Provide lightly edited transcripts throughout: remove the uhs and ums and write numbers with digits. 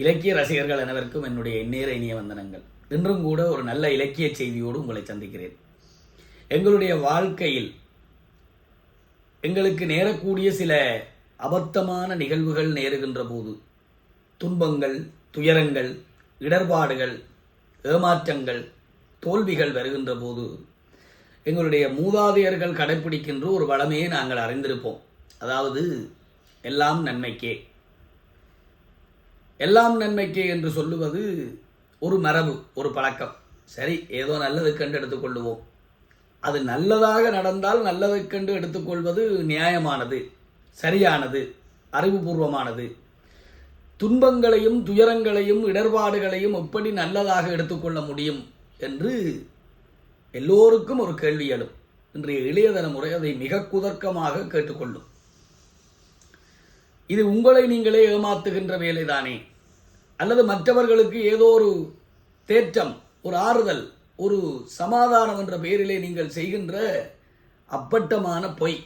இலக்கிய ரசிகர்கள் அனைவருக்கும் என்னுடைய எந்நேர இனிய வந்தனங்கள். இன்றும் கூட ஒரு நல்ல இலக்கிய செய்தியோடு உங்களை சந்திக்கிறேன். எங்களுடைய வாழ்க்கையில் எங்களுக்கு நேரக்கூடிய சில அபத்தமான நிகழ்வுகள் நேருகின்ற போது, துன்பங்கள், துயரங்கள், இடர்பாடுகள், ஏமாற்றங்கள், தோல்விகள் வருகின்ற போது எங்களுடைய மூதாதையர்கள் கடைப்பிடிக்கின்ற ஒரு வளமையை நாங்கள் அறிந்திருப்போம். அதாவது எல்லாம் நன்மைக்கே. எல்லாம் நன்மைக்கே என்று சொல்லுவது ஒரு மரபு, ஒரு பழக்கம். சரி, ஏதோ நல்லதுக்கென்று எடுத்துக்கொள்ளுவோம். அது நல்லதாக நடந்தால் நல்லதுக்கென்று எடுத்துக்கொள்வது நியாயமானது, சரியானது, அறிவுபூர்வமானது. துன்பங்களையும் துயரங்களையும் இடர்பாடுகளையும் எப்படி நல்லதாக எடுத்துக்கொள்ள முடியும் என்று எல்லோருக்கும் ஒரு கேள்வி எழும். இன்றைய இளைய தலைமுறை அதை மிக குதர்க்கமாக கேட்டுக்கொள்ளும். இது உங்களை நீங்களே ஏமாத்துகின்ற வேலைதானே, அல்லது மற்றவர்களுக்கு ஏதோ ஒரு தேற்றம், ஒரு ஆறுதல், ஒரு சமாதானம் என்ற பெயரிலே நீங்கள் செய்கின்ற அப்பட்டமான பொய்,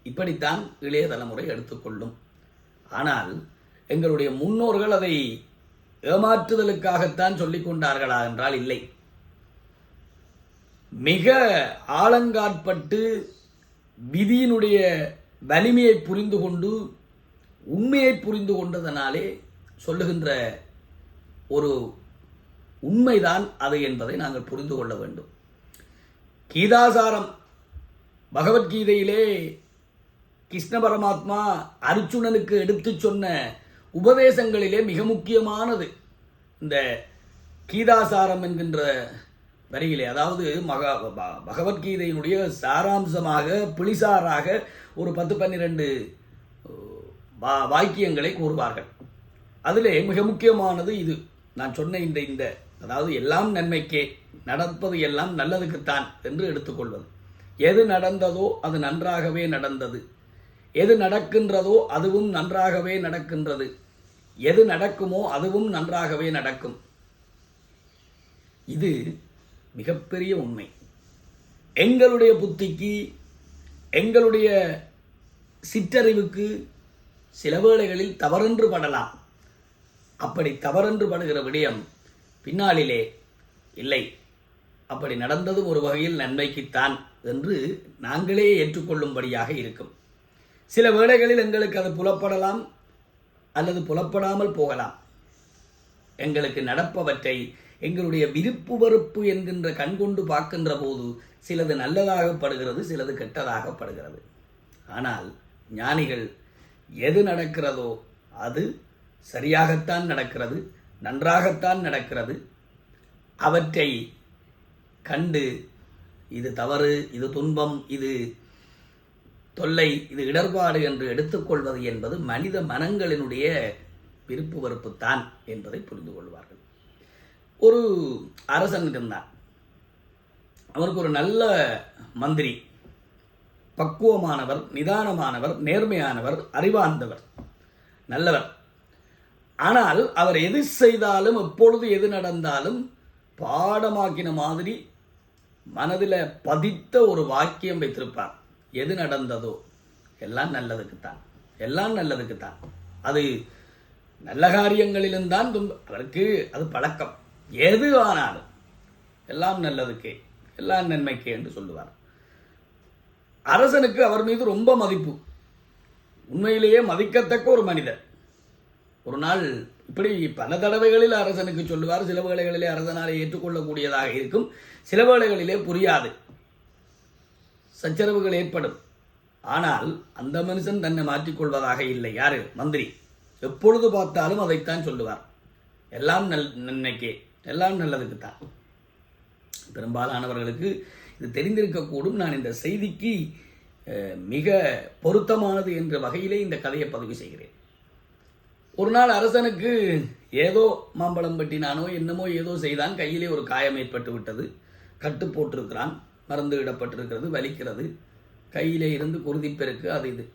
இப்படித்தான் இளைய தலைமுறை எடுத்துக்கொள்ளும். ஆனால் எங்களுடைய முன்னோர்கள் அதை ஏமாற்றுதலுக்காகத்தான் சொல்லிக் கொண்டார்களா என்றால் இல்லை. மிக ஆழங்காட்பட்டு விதியினுடைய வலிமையை புரிந்து கொண்டு உண்மையை புரிந்து கொண்டதனாலே சொல்லுகின்ற ஒரு உண்மைதான் அது என்பதை நாங்கள் புரிந்து கொள்ள வேண்டும். கீதாசாரம், பகவத்கீதையிலே கிருஷ்ண பரமாத்மா அர்ஜுனனுக்கு எடுத்து சொன்ன உபதேசங்களிலே மிக முக்கியமானது இந்த கீதாசாரம் என்கின்ற வரியிலே. அதாவது பகவத்கீதையினுடைய சாராம்சமாக பிளிசாராக ஒரு 10-12 வாக்கியங்களை கூறுவார்கள். அதிலே மிக முக்கியமானது இது நான் சொன்ன இந்த அதாவது எல்லாம் நன்மைக்கே, நடப்பது எல்லாம் நல்லதுக்குத்தான் என்று எடுத்துக்கொள்வது. எது நடந்ததோ அது நன்றாகவே நடந்தது, எது நடக்கின்றதோ அதுவும் நன்றாகவே நடக்கின்றது, எது நடக்குமோ அதுவும் நன்றாகவே நடக்கும். இது மிகப்பெரிய உண்மை. எங்களுடைய புத்திக்கு, எங்களுடைய சிற்றறிவுக்கு சில வேளைகளில் தவறென்று படலாம். அப்படி தவறென்று படுகிற விடயம் பின்னாளிலே இல்லை, அப்படி நடந்ததும் ஒரு வகையில் நன்மைக்குத்தான் என்று நாங்களே ஏற்றுக்கொள்ளும்படியாக இருக்கும். சில வேளைகளில் எங்களுக்கு அது புலப்படலாம், அல்லது புலப்படாமல் போகலாம். எங்களுக்கு நடப்பவற்றை எங்களுடைய விருப்பு வெறுப்பு என்கின்ற கண்கொண்டு பார்க்கின்ற போது சிலது நல்லதாகப்படுகிறது, சிலது கெட்டதாகப்படுகிறது. ஆனால் ஞானிகள் எது நடக்கிறதோ அது சரியாகத்தான் நடக்கிறது, நன்றாகத்தான் நடக்கிறது. அவற்றை கண்டு இது தவறு, இது துன்பம், இது தொல்லை, இது இடர்பாடு என்று எடுத்துக்கொள்வது என்பது மனித மனங்களினுடைய விருப்பு வெறுப்புத்தான் என்பதை புரிந்து கொள்வார்கள். ஒரு அரசன் இருந்தான். அவருக்கு ஒரு நல்ல மந்திரி, பக்குவமானவர், நிதானமானவர், நேர்மையானவர், அறிவார்ந்தவர், நல்லவர். ஆனால் அவர் எது செய்தாலும், எப்பொழுது எது நடந்தாலும் பாடமாக்கின மாதிரி மனதில் பதித்த ஒரு வாக்கியம் வைத்திருப்பார். எது நடந்ததோ எல்லாம் நல்லதுக்குத்தான், எல்லாம் நல்லதுக்குத்தான். அது நல்ல காரியங்களிலும் தான் அவருக்கு அது பழக்கம். எது ஆனாலும் எல்லாம் நல்லதுக்கே, எல்லாம் நன்மைக்கே என்று சொல்லுவார். அரசனுக்கு அவர் மீது ரொம்ப மதிப்பு, உண்மையிலேயே மதிக்கத்தக்க ஒரு மனிதர். ஒரு நாள் இப்படி பல தடவைகளில் அரசனுக்கு சொல்லுவார். சில வேளைகளிலே அரசனாலே ஏற்றுக்கொள்ளக்கூடியதாக இருக்கும், சில வேளைகளிலே புரியாது, சச்சரவுகள் ஏற்படும். ஆனால் அந்த மனுஷன் தன்னை மாற்றிக்கொள்வதாக இல்லை. யாரு? மந்திரி. எப்பொழுது பார்த்தாலும் அதைத்தான் சொல்லுவார். எல்லாம் நன்மைக்கே, எல்லாம் நல்லதுக்குத்தான். பெரும்பாலானவர்களுக்கு இது தெரிந்திருக்கக்கூடும். நான் இந்த செய்திக்கு மிக பொருத்தமானது என்ற வகையிலே இந்த கதையை பதிவு செய்கிறேன். ஒரு நாள் அரசனுக்கு ஏதோ மாம்பழம் வெட்டினானோ என்னமோ ஏதோ செய்தான். கையிலே ஒரு காயம் ஏற்பட்டு விட்டது. கட்டு போட்டிருக்கிறான், மருந்து இடப்பட்டிருக்கிறது, வலிக்கிறது, கையிலே இருந்து குருதிப்பெருக்கு, அது இது.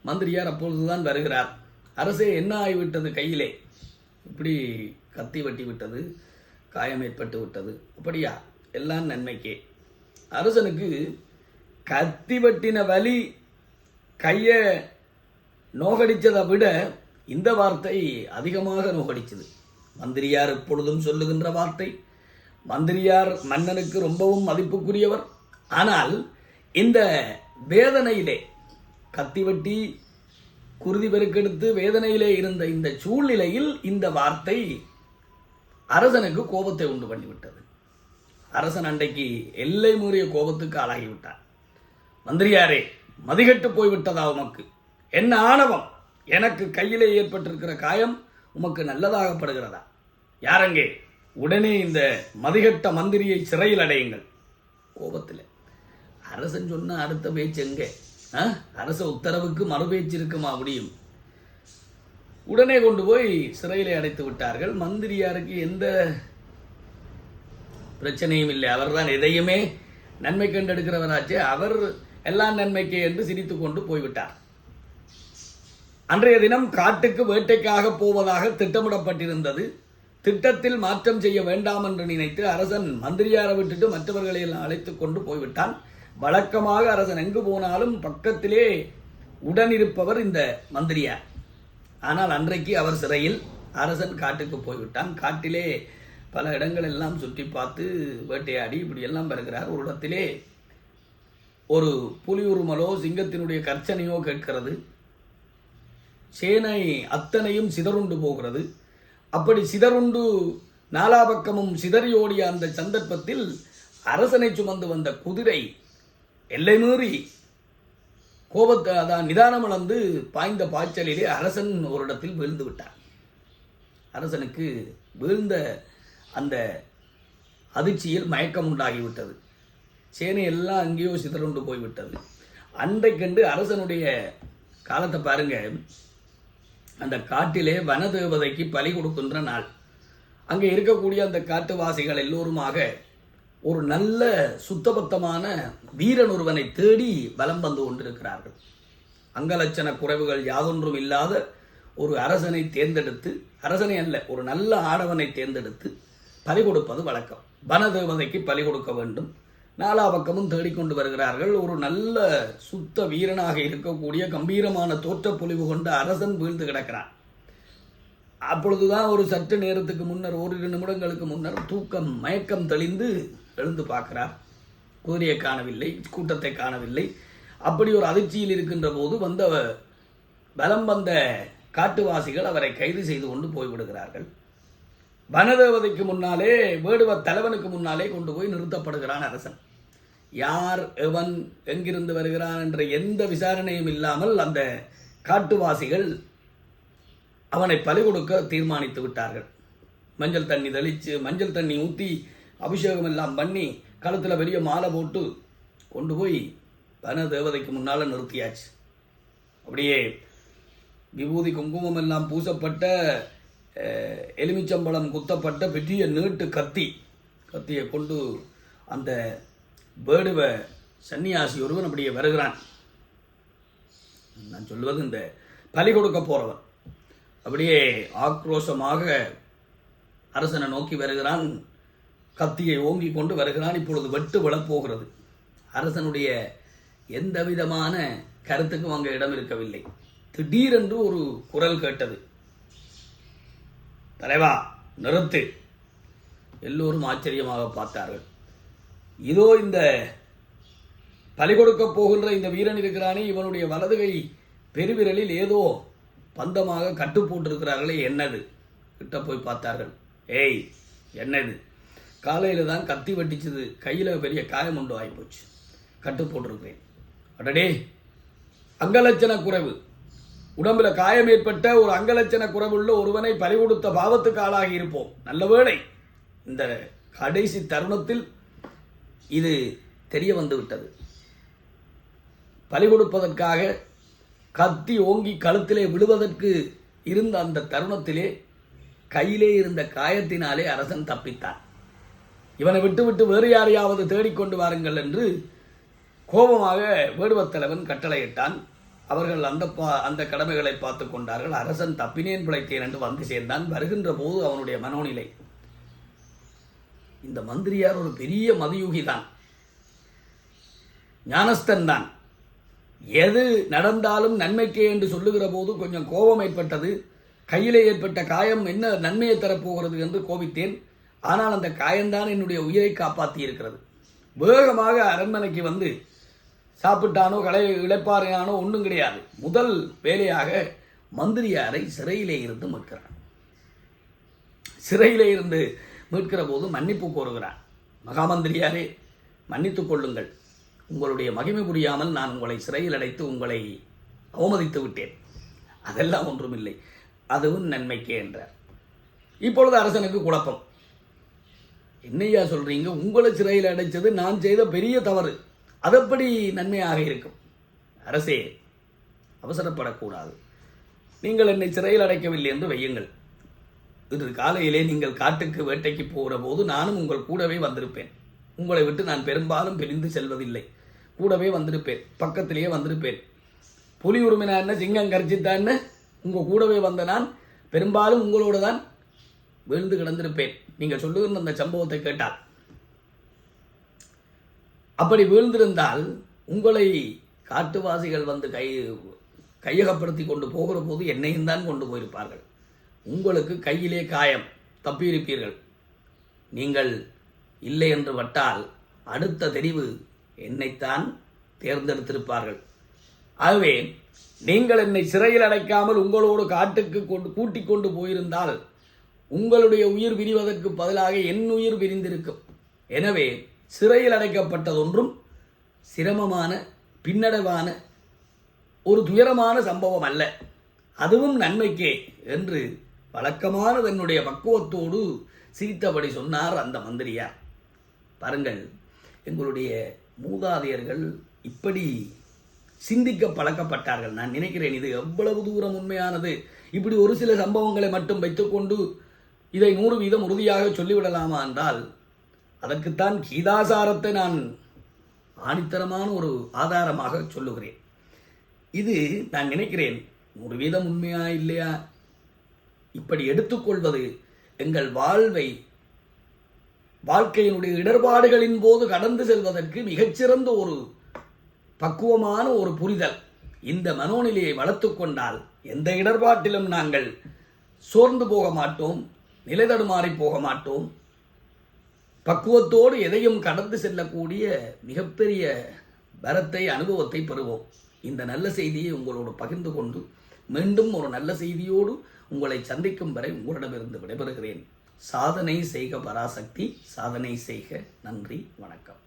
மந்திரியார் அப்பொழுதுதான் வருகிறார். அரசே, என்ன ஆகிவிட்டது கையிலே? இப்படி கத்தி வெட்டி விட்டது, காயம் ஏற்பட்டு விட்டது. அப்படியா? எல்லாம் நன்மைக்கே. அரசனுக்கு கத்தி வெட்டின வலி கையை நோகடிச்சதை விட இந்த வார்த்தை அதிகமாக நோகடிச்சது. மந்திரியார் எப்பொழுதும் சொல்லுகின்ற வார்த்தை, மந்திரியார் மன்னனுக்கு ரொம்பவும் மதிப்புக்குரியவர். ஆனால் இந்த வேதனையிலே கத்தி வெட்டி குருதி பெருக்கெடுத்து வேதனையிலே இருந்த இந்த சூழ்நிலையில் இந்த வார்த்தை அரசனுக்கு கோபத்தை உண்டு பண்ணிவிட்டது. அரசன் அன்றைக்கு எல்லை மீறிய கோபத்துக்கு ஆளாகிவிட்டார். மந்திரியாரே, மதிகட்டு போய்விட்டதா உமக்கு? என்ன ஆணவம்! எனக்கு கையிலே ஏற்பட்டிருக்கிற காயம் உமக்கு நல்லதாகப்படுகிறதா? யாரங்கே? உடனே இந்த மதிகட்ட மந்திரியை சிறையில் அடையுங்கள். கோபத்தில் அரசன் சொன்ன அடுத்த பேச்சு எங்கே? அரச உத்தரவுக்கு மறுபேச்சு இருக்குமா முடியும்? உடனே கொண்டு போய் சிறையிலே அடைத்து விட்டார்கள். மந்திரியாருக்கு எந்த பிரச்சனையும் இல்லை. அவர்தான் எதையுமே நன்மை கண்டெடுக்கிறவராச்சே. அவர் எல்லாம் நன்மைக்கு என்று சிரித்து கொண்டு போய்விட்டார். அன்றைய தினம் காட்டுக்கு வேட்டைக்காக போவதாக திட்டமிடப்பட்டிருந்தது. திட்டத்தில் மாற்றம் செய்ய வேண்டாம் என்று நினைத்து அரசன் மந்திரியாரை விட்டுட்டு மற்றவர்களை எல்லாம் அழைத்து கொண்டு போய்விட்டான். வழக்கமாக அரசன் எங்கு போனாலும் பக்கத்திலே உடனிருப்பவர் இந்த மந்திரியார். ஆனால் அன்றைக்கு அவர் சிறையில், அரசன் காட்டுக்கு போய்விட்டான். காட்டிலே பல இடங்கள் எல்லாம் சுற்றி பார்த்து வேட்டையாடி இப்படியெல்லாம் வருகிறார். ஒரு இடத்திலே ஒரு புலி உருமலோ சிங்கத்தினுடைய கர்ச்சனையோ கேட்கிறது. சேனை அத்தனையும் சிதறுண்டு போகிறது. அப்படி சிதறுண்டு நாலா பக்கமும் சிதறி ஓடிய அந்த சந்தர்ப்பத்தில் அரசனை சுமந்து வந்த குதிரை எல்லை மீறி கோபத்தை அதான் நிதானம் இழந்து பாய்ந்த பாய்ச்சலிலே அரசன் ஒரு இடத்தில் வீழ்ந்து விட்டார். அரசனுக்கு வீழ்ந்த அந்த அதிர்ச்சியில் மயக்கம் உண்டாகிவிட்டது. சேனை எல்லாம் அங்கேயோ சிதறுண்டு போய்விட்டது. அன்றைக்கண்டு அரசனுடைய காலத்தை பாருங்க. அந்த காட்டிலே வனதேவதைக்கு பலி கொடுக்கின்ற நாள். அங்கே இருக்கக்கூடிய அந்த காட்டுவாசிகள் எல்லோருமாக ஒரு நல்ல சுத்தபத்தமான வீரன் ஒருவனை தேடி வலம் வந்து கொண்டிருக்கிறார்கள். அங்கலட்சண குறைவுகள் யாதொன்றும் இல்லாத ஒரு அரசனை தேர்ந்தெடுத்து, அரசனை அல்ல ஒரு நல்ல ஆடவனை தேர்ந்தெடுத்து பலி கொடுப்பது வழக்கம். வனதேவதைக்கு பலி கொடுக்க வேண்டும். நாலா பக்கமும் தேடிக்கொண்டு வருகிறார்கள். ஒரு நல்ல சுத்த வீரனாக இருக்கக்கூடிய கம்பீரமான தோற்றப்பொலிவு கொண்ட அரசன் வீழ்ந்து கிடக்கிறான். அப்பொழுதுதான் ஒரு சற்று நேரத்துக்கு முன்னர், ஓரிரு நிமிடங்களுக்கு முன்னர் தூக்கம் மயக்கம் தெளிந்து எழுந்து பார்க்கிறார். குதிரையை காணவில்லை, கூட்டத்தை காணவில்லை. அப்படி ஒரு அதிர்ச்சியில் இருக்கின்ற போது பலம் வந்த காட்டுவாசிகள் அவரை கைது செய்து கொண்டு போய்விடுகிறார்கள். வனதேவதைக்கு முன்னாலே, வேடுவ தலைவனுக்கு முன்னாலே கொண்டு போய் நிறுத்தப்படுகிறான் அரசன். யார் எவன் எங்கிருந்து வருகிறான் என்ற எந்த விசாரணையும் இல்லாமல் அந்த காட்டுவாசிகள் அவனை பலி கொடுக்க தீர்மானித்து விட்டார்கள். மஞ்சள் தண்ணி தெளித்து, மஞ்சள் தண்ணி ஊற்றி, அபிஷேகம் எல்லாம் பண்ணி, கழுத்தில் பெரிய மாலை போட்டு கொண்டு போய் வனதேவதைக்கு முன்னால் நிறுத்தியாச்சு. அப்படியே விபூதி குங்குமம் எல்லாம் பூசப்பட்ட, எலுமிச்சம்பழம் குத்தப்பட்ட பெரிய நீட்டு கத்தியை கொண்டு அந்த வேடுவ சன்னியாசி ஒருவன் அப்படியே வருகிறான். நான் சொல்வது இந்த பலி கொடுக்க போறவன் அப்படியே ஆக்ரோஷமாக அரசனை நோக்கி வருகிறான். கத்தியை ஓங்கி கொண்டு வருகிறான். இப்பொழுது வெட்டு விழப்போகிறது. அரசனுடைய எந்த விதமான கருத்துக்கும் அங்கே இடம் இருக்கவில்லை. திடீரென்று ஒரு குரல் கேட்டது, தலைவா நிறுத்து. எல்லோரும் ஆச்சரியமாக பார்த்தார்கள். இதோ இந்த பலி கொடுக்க போகின்ற இந்த வீரன் இருக்கிறானே, இவனுடைய வலதுகை பெருவிரலில் ஏதோ பந்தமாக கட்டு போட்டிருக்கிறார்களே, என்னது? கிட்ட போய் பார்த்தார்கள். ஏய், என்னது? காலையில் தான் கத்தி வெட்டிச்சது, கையில் பெரிய காயம் உண்டு ஆகிப்போச்சு, கட்டு போட்டிருக்கிறேன். அடடே, அங்கலட்சண குறைவு, உடம்புல காயம் ஏற்பட்ட ஒரு அங்கலட்சண குறைவுள்ள ஒருவனை பலி கொடுத்த பாவத்துக்கு ஆளாகி இருப்போம். நல்ல வேளை இந்த கடைசி தருணத்தில் இது தெரிய வந்து விட்டது. பலி கொடுப்பதற்காக கத்தி ஓங்கி கழுத்திலே விழுவதற்கு இருந்த அந்த தருணத்திலே கையிலே இருந்த காயத்தினாலே அரசன் தப்பித்தான். இவனை விட்டுவிட்டு வேறு யாரையாவது தேடிக்கொண்டு வாருங்கள் என்று கோபமாக வேடுவத்தலைவன் கட்டளையிட்டான். அவர்கள் அந்த கடமைகளை பார்த்து கொண்டார்கள். அரசன் தப்பினேன் பிழைத்தேன் என்று வந்து சேர்ந்தான். வருகின்ற போது அவனுடைய மனோநிலை, இந்த மந்திரியார் ஒரு பெரிய மதியூகி தான், ஞானஸ்தன் தான். எது நடந்தாலும் நன்மைக்கே என்று சொல்லுகிற போது கொஞ்சம் கோபம் ஏற்பட்டது. கையிலே ஏற்பட்ட காயம் என்ன நன்மையை தரப்போகிறது என்று கோபித்தேன். ஆனால் அந்த காயம்தான் என்னுடைய உயிரை காப்பாற்றி இருக்கிறது. வேகமாக அரண்மனைக்கு வந்து சாப்பிட்டானோ இழைப்பாறையானோ ஒன்றும் கிடையாது. முதல் வேலையாக மந்திரியாரை சிறையிலே இருந்து மீட்கிறான். சிறையிலே இருந்து மீட்கிற போது மன்னிப்பு கோருகிறான். மகாமந்திரியாரே, மன்னித்துக் கொள்ளுங்கள். உங்களுடைய மகிமை புரியாமல் நான் உங்களை சிறையில் அடைத்து உங்களை அவமதித்து விட்டேன். அதெல்லாம் ஒன்றுமில்லை, அதுவும் நன்மைக்கே என்றார். இப்பொழுது அரசனுக்கு குழப்பம். என்னையா சொல்றீங்க? உங்களை சிறையில் அடைச்சது நான் செய்த பெரிய தவறு, அதப்படி நன்மையாக இருக்கும். அரசே, அவசரப்படக்கூடாது. நீங்கள் என்னை சிறையில் அடைக்கவில்லை என்று வையுங்கள். இன்று காலையிலே நீங்கள் காட்டுக்கு வேட்டைக்கு போகிற போது நானும் உங்கள் கூடவே வந்திருப்பேன். உங்களை விட்டு நான் பெரும்பாலும் பிரிந்து செல்வதில்லை. கூடவே வந்திருப்பேன், பக்கத்திலேயே வந்திருப்பேன். புலி உரிமைனா சிங்கம் கரிச்சித்தான்னு உங்கள் கூடவே வந்த நான் பெரும்பாலும் உங்களோடு தான் விழுந்து கிடந்திருப்பேன். நீங்கள் சொல்லுகிற அந்த சம்பவத்தை கேட்டால், அப்படி வீழ்ந்திருந்தால் உங்களை காட்டுவாசிகள் வந்து கையகப்படுத்தி கொண்டு போகிற போது என்னையும் தான் கொண்டு போயிருப்பார்கள். உங்களுக்கு கையிலே காயம், தப்பியிருப்பீர்கள். நீங்கள் இல்லை என்று விட்டால் அடுத்த தெரிவு என்னைத்தான் தேர்ந்தெடுத்திருப்பார்கள். ஆகவே நீங்கள் என்னை சிறையில் அடைக்காமல் உங்களோடு காட்டுக்கு கூட்டிக் கொண்டு போயிருந்தால் உங்களுடைய உயிர் பிரிவதற்கு பதிலாக என் உயிர் பிரிந்திருக்கும். எனவே சிறையில் அடைக்கப்பட்டதொன்றும் சிரமமான, பின்னடைவான, ஒரு துயரமான சம்பவம் அல்ல, அதுவும் நன்மைக்கே என்று வழக்கமான தன்னுடைய பக்குவத்தோடு சிரித்தபடி சொன்னார் அந்த மந்திரியார். பாருங்கள், எங்களுடைய மூதாதையர்கள் இப்படி சிந்திக்க பழக்கப்பட்டார்கள். நான் நினைக்கிறேன் இது எவ்வளவு தூரம் உண்மையானது. இப்படி ஒரு சில சம்பவங்களை மட்டும் வைத்துக்கொண்டு இதை 100% உறுதியாக சொல்லிவிடலாமா என்றால், அதற்குத்தான் கீதாசாரத்தை நான் ஆணித்தரமான ஒரு ஆதாரமாக சொல்லுகிறேன். இது நான் நினைக்கிறேன் 100% உண்மையா இல்லையா, இப்படி எடுத்துக்கொள்வது எங்கள் வாழ்க்கையினுடைய இடர்பாடுகளின் போது கடந்து செல்வதற்கு மிகச்சிறந்த ஒரு பக்குவமான ஒரு புரிதல். இந்த மனோநிலையை வளர்த்து கொண்டால் எந்த இடர்பாட்டிலும் நாங்கள் சோர்ந்து போக மாட்டோம், நிலை தடுமாறி போக மாட்டோம். பக்குவத்தோடு எதையும் கடந்து செல்லக்கூடிய மிகப்பெரிய வரத்தை, அனுபவத்தை பெறுவோம். இந்த நல்ல செய்தியை உங்களோடு பகிர்ந்து கொண்டு மீண்டும் ஒரு நல்ல செய்தியோடு உங்களை சந்திக்கும் வரை உங்களிடமிருந்து விடைபெறுகிறேன். சாதனை செய்க பராசக்தி, சாதனை செய்க. நன்றி, வணக்கம்.